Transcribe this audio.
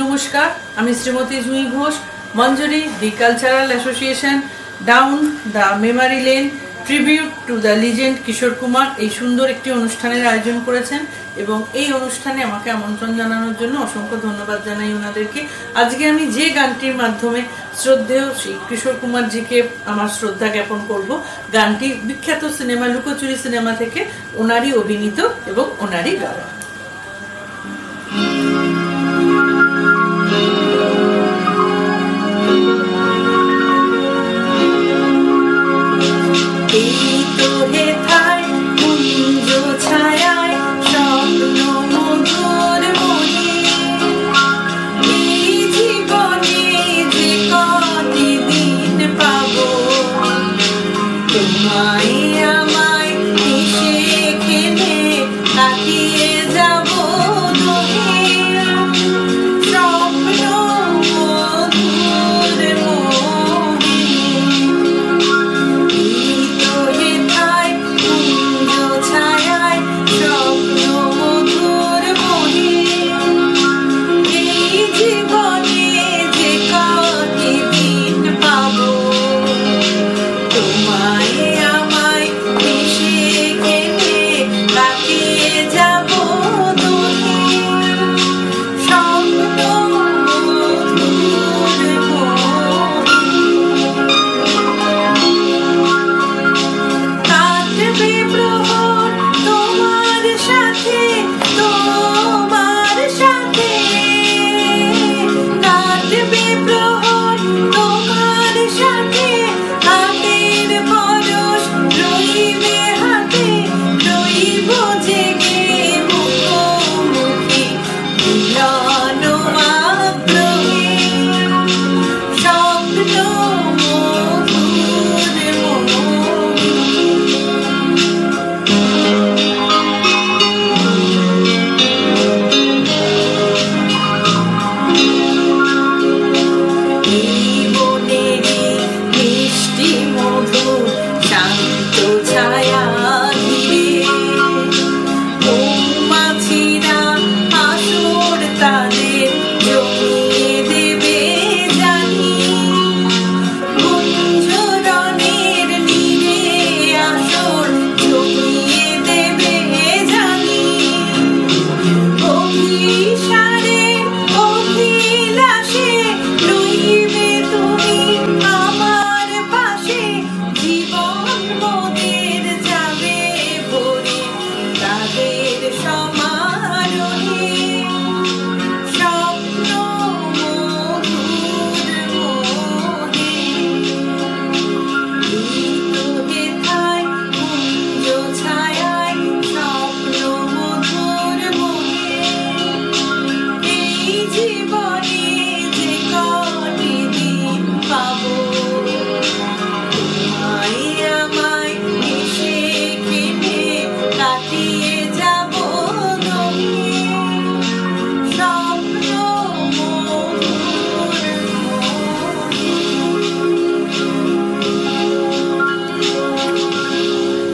নমস্কার, আমি Shrimati Jui Ghosh. Manjari the cultural association down the memory lane tribute to the legend Kishore Kumar এই সুন্দর একটি অনুষ্ঠানের আয়োজন করেছেন এবং এই অনুষ্ঠানে আমাকে আমন্ত্রণ জানানোর জন্য অসংখ্য ধন্যবাদ জানাই ওনাদেরকে। আজকে আমি যে গানটির মাধ্যমে শ্রদ্ধেয় শ্রী কিশোর কুমারজিকে আমার শ্রদ্ধা জ্ঞাপন করব, গানটি বিখ্যাত সিনেমা লুকোচুরি সিনেমা থেকে ওনারই অভিনীত এবং ওনারই গাওয়া।